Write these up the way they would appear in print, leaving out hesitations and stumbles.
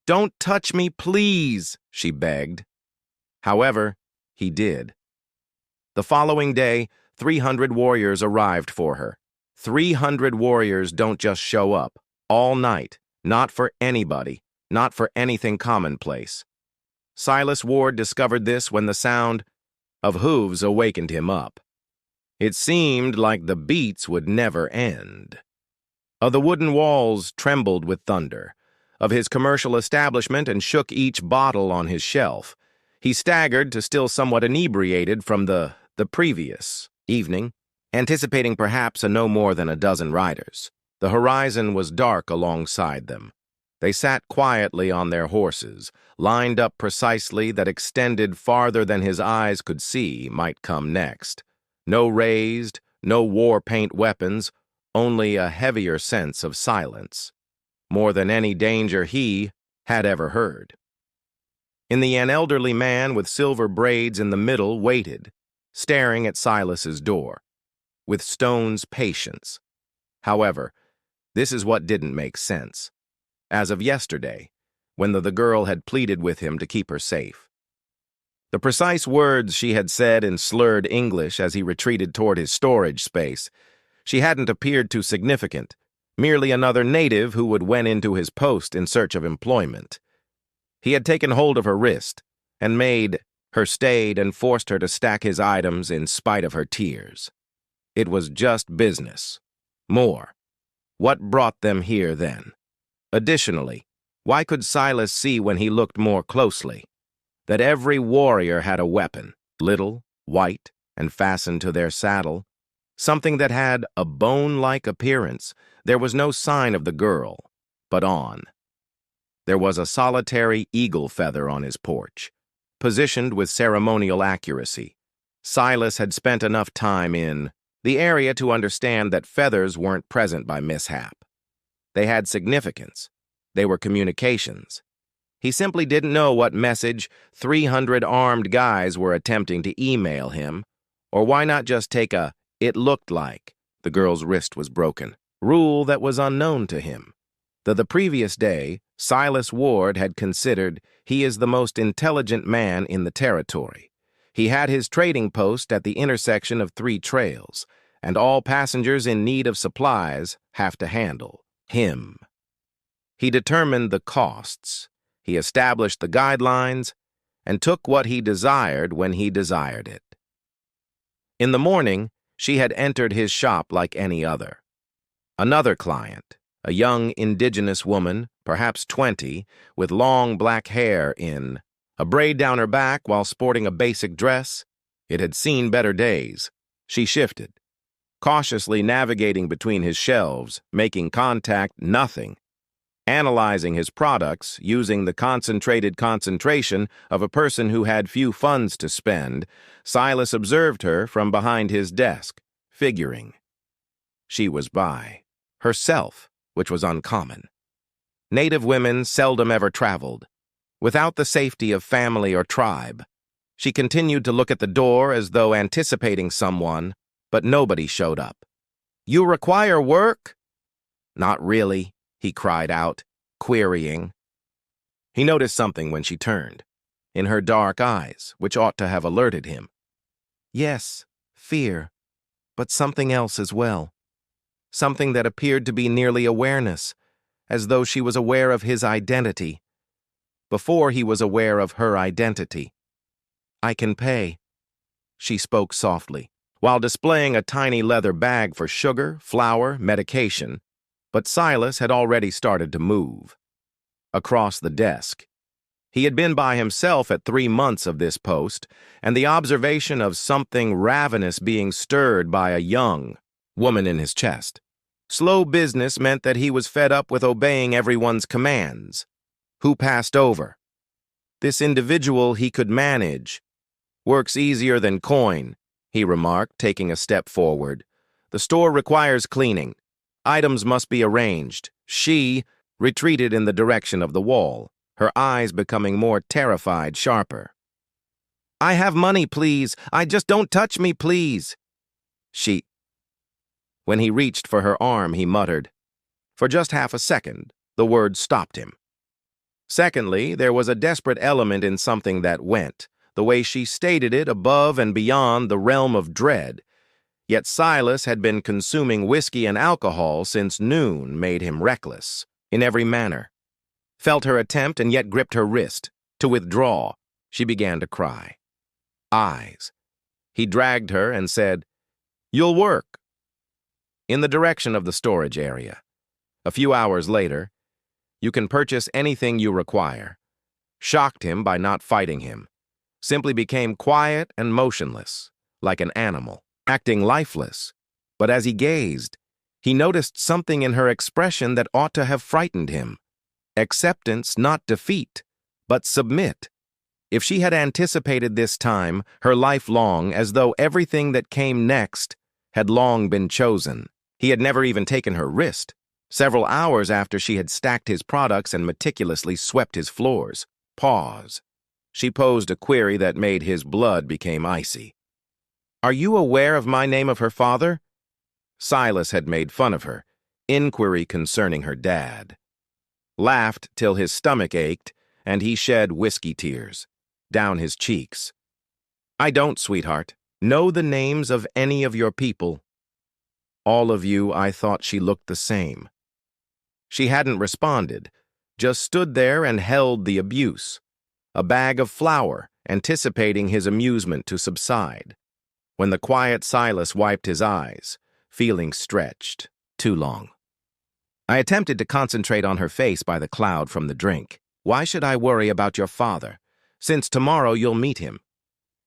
"Don't touch me, please," she begged. However, he did. The following day, 300 warriors arrived for her. 300 warriors don't just show up, all night, not for anybody, not for anything commonplace. Silas Ward discovered this when the sound of hooves awakened him up. It seemed like the beats would never end. The wooden walls trembled with thunder of his commercial establishment and shook each bottle on his shelf. He staggered to still somewhat inebriated from the previous evening, anticipating perhaps no more than a dozen riders. The horizon was dark alongside them. They sat quietly on their horses, lined up precisely that extended farther than his eyes could see might come next. No raised, no war-paint weapons, only a heavier sense of silence. More than any danger he had ever heard. In the an elderly man with silver braids in the middle waited, staring at Silas's door, with stone's patience. However, this is what didn't make sense. As of yesterday, when the girl had pleaded with him to keep her safe. The precise words she had said in slurred English as he retreated toward his storage space, she hadn't appeared too significant, merely another native who would went into his post in search of employment. He had taken hold of her wrist and made her stayed and forced her to stack his items in spite of her tears. It was just business. More. What brought them here then? Additionally, why could Silas see when he looked more closely that every warrior had a weapon, little, white, and fastened to their saddle, something that had a bone-like appearance? There was no sign of the girl, but on. There was a solitary eagle feather on his porch, positioned with ceremonial accuracy. Silas had spent enough time in the area to understand that feathers weren't present by mishap. They had significance. They were communications. He simply didn't know what message 300 armed guys were attempting to email him, or why not just take a "it looked like" the girl's wrist was broken rule that was unknown to him. The previous day, Silas Ward had considered he is the most intelligent man in the territory. He had his trading post at the intersection of 3 trails, and all passengers in need of supplies have to handle him. He determined the costs. He established the guidelines and took what he desired when he desired it. In the morning, she had entered his shop like any other. Another client, a young indigenous woman, perhaps 20, with long black hair in a braid down her back while sporting a basic dress. It had seen better days. She shifted, cautiously navigating between his shelves, making contact, nothing. Analyzing his products using the concentrated concentration of a person who had few funds to spend, Silas observed her from behind his desk, figuring. She was by herself, which was uncommon. Native women seldom ever traveled, without the safety of family or tribe. She continued to look at the door as though anticipating someone, but nobody showed up. "You require work?" "Not really," he cried out, querying. He noticed something when she turned, in her dark eyes, which ought to have alerted him. Yes, fear, but something else as well. Something that appeared to be nearly awareness, as though she was aware of his identity, before he was aware of her identity. "I can pay," she spoke softly, while displaying a tiny leather bag for sugar, flour, medication. But Silas had already started to move. Across the desk. He had been by himself at 3 months of this post, and the observation of something ravenous being stirred by a young woman in his chest. Slow business meant that he was fed up with obeying everyone's commands. Who passed over? This individual he could manage. "Works easier than coin," he remarked, taking a step forward. "The store requires cleaning. Items must be arranged." She retreated in the direction of the wall, her eyes becoming more terrified, sharper. "I have money, please. Just don't touch me, please." She. When he reached for her arm, he muttered. For just half a second, the words stopped him. Secondly, there was a desperate element in something that went, the way she stated it, above and beyond the realm of dread. Yet Silas had been consuming whiskey and alcohol since noon made him reckless, in every manner. Felt her attempt and yet gripped her wrist. To withdraw, she began to cry. Eyes. He dragged her and said, "You'll work," in the direction of the storage area. A few hours later, "You can purchase anything you require." Shocked him by not fighting him. Simply became quiet and motionless, like an animal, acting lifeless. But as he gazed, he noticed something in her expression that ought to have frightened him. Acceptance, not defeat, but submit. If she had anticipated this time, her life long, as though everything that came next had long been chosen. He had never even taken her wrist. Several hours after she had stacked his products and meticulously swept his floors. Pause. She posed a query that made his blood become icy. "Are you aware of my name of her father?" Silas had made fun of her. Inquiry concerning her dad. Laughed till his stomach ached, and he shed whiskey tears down his cheeks. "I don't, sweetheart, know the names of any of your people." All of you, I thought she looked the same. She hadn't responded, just stood there and held the abuse. A bag of flour, anticipating his amusement to subside. When the quiet Silas wiped his eyes, feeling stretched, too long. I attempted to concentrate on her face by the cloud from the drink. "Why should I worry about your father, since tomorrow you'll meet him?"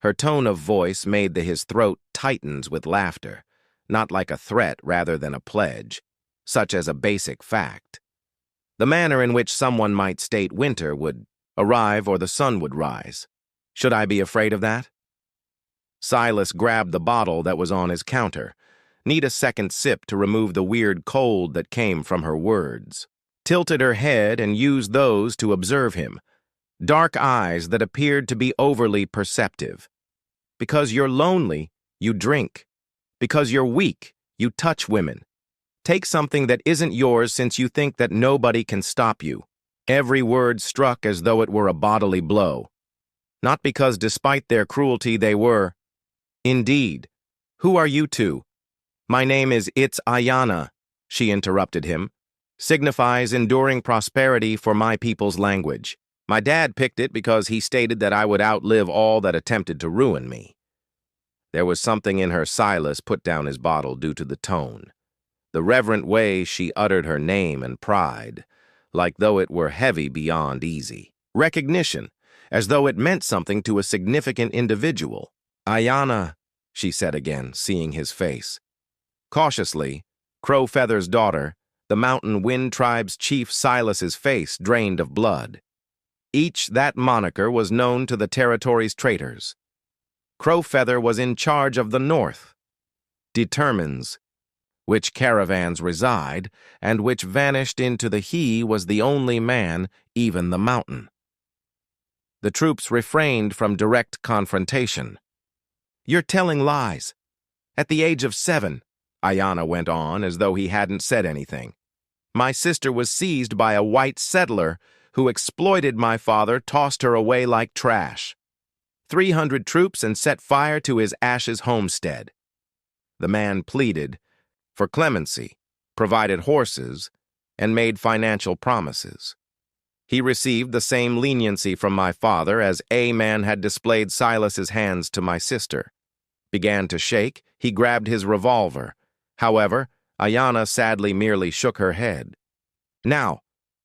Her tone of voice made his throat tightens with laughter, not like a threat rather than a pledge, such as a basic fact. The manner in which someone might state winter would arrive or the sun would rise. Should I be afraid of that? Silas grabbed the bottle that was on his counter. Need a second sip to remove the weird cold that came from her words. Tilted her head and used those to observe him. Dark eyes that appeared to be overly perceptive. Because you're lonely, you drink. Because you're weak, you touch women. Take something that isn't yours since you think that nobody can stop you. Every word struck as though it were a bodily blow. Not because despite their cruelty they were. "Indeed. Who are you two?" "My name is It's Ayana," she interrupted him. "Signifies enduring prosperity for my people's language. My dad picked it because he stated that I would outlive all that attempted to ruin me." There was something in her. Silas put down his bottle due to the tone. The reverent way she uttered her name and pride, like though it were heavy beyond easy. Recognition, as though it meant something to a significant individual. "Ayana," she said again, seeing his face. Cautiously, Crow Feather's daughter, the Mountain Wind Tribe's chief Silas's face drained of blood. Each that moniker was known to the territory's traitors. Crow Feather was in charge of the North. Determines which caravans reside, and which vanished into the he was the only man, even the mountain. The troops refrained from direct confrontation. "You're telling lies. At the age of 7, Ayana went on as though he hadn't said anything. "My sister was seized by a white settler who exploited my father, tossed her away like trash. 300 troops and set fire to his Ash's homestead." The man pleaded for clemency, provided horses, and made financial promises. He received the same leniency from my father as a man had displayed Silas's hands to my sister. Began to shake, he grabbed his revolver. However, Ayana sadly merely shook her head. "Now,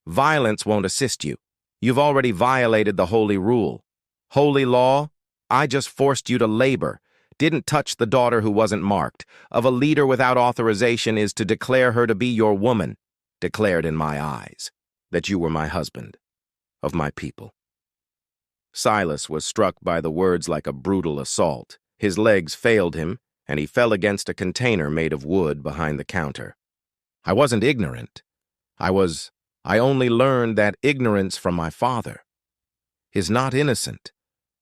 violence won't assist you. You've already violated the holy rule. Holy law? I just forced you to labor. Didn't touch the daughter who wasn't marked. Of a leader without authorization is to declare her to be your woman. Declared in my eyes that you were my husband, of my people." Silas was struck by the words like a brutal assault. His legs failed him, and he fell against a container made of wood behind the counter. "I wasn't ignorant. I only learned that ignorance from my father. Is not innocent.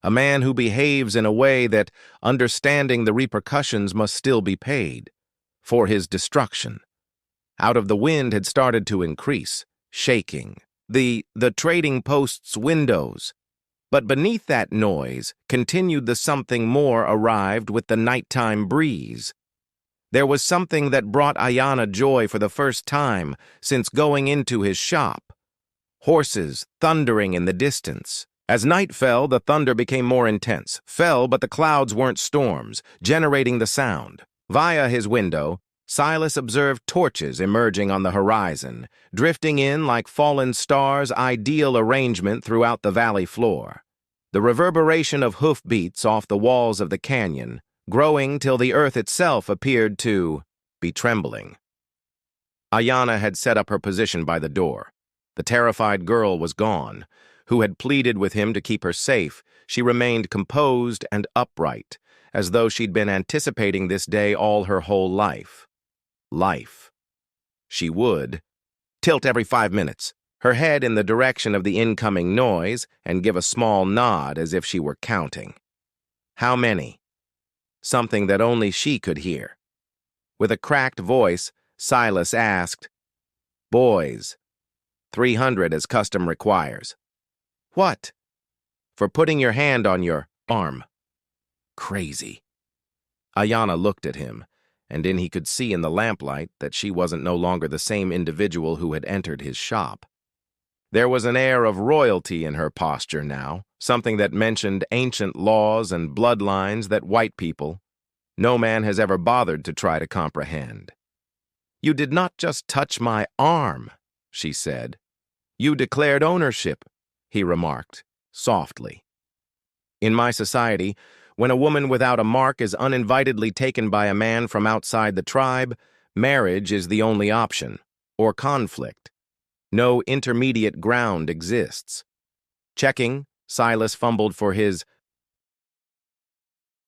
A man who behaves in a way that, understanding the repercussions, must still be paid. For his destruction." Out of the wind had started to increase, shaking, The trading post's windows. But beneath that noise continued the something more arrived with the nighttime breeze. There was something that brought Ayanna joy for the first time since going into his shop. Horses thundering in the distance. As night fell, the thunder became more intense. Fell, but the clouds weren't storms, generating the sound. Via his window, Silas observed torches emerging on the horizon, drifting in like fallen stars, ideal arrangement throughout the valley floor. The reverberation of hoofbeats off the walls of the canyon, growing till the earth itself appeared to be trembling. Ayanna had set up her position by the door. The terrified girl was gone. Who had pleaded with him to keep her safe, she remained composed and upright, as though she'd been anticipating this day all her whole life. She would tilt every 5 minutes, her head in the direction of the incoming noise, and give a small nod as if she were counting. How many? Something that only she could hear. With a cracked voice, Silas asked, "Boys, 300 as custom requires." "What?" "For putting your hand on your arm." "Crazy." Ayanna looked at him, and then he could see in the lamplight that she wasn't no longer the same individual who had entered his shop. There was an air of royalty in her posture now, something that mentioned ancient laws and bloodlines that white people, no man has ever bothered to try to comprehend. "You did not just touch my arm," she said. "You declared ownership," he remarked, softly. "In my society, when a woman without a mark is uninvitedly taken by a man from outside the tribe, marriage is the only option, or conflict. No intermediate ground exists." Checking, Silas fumbled for his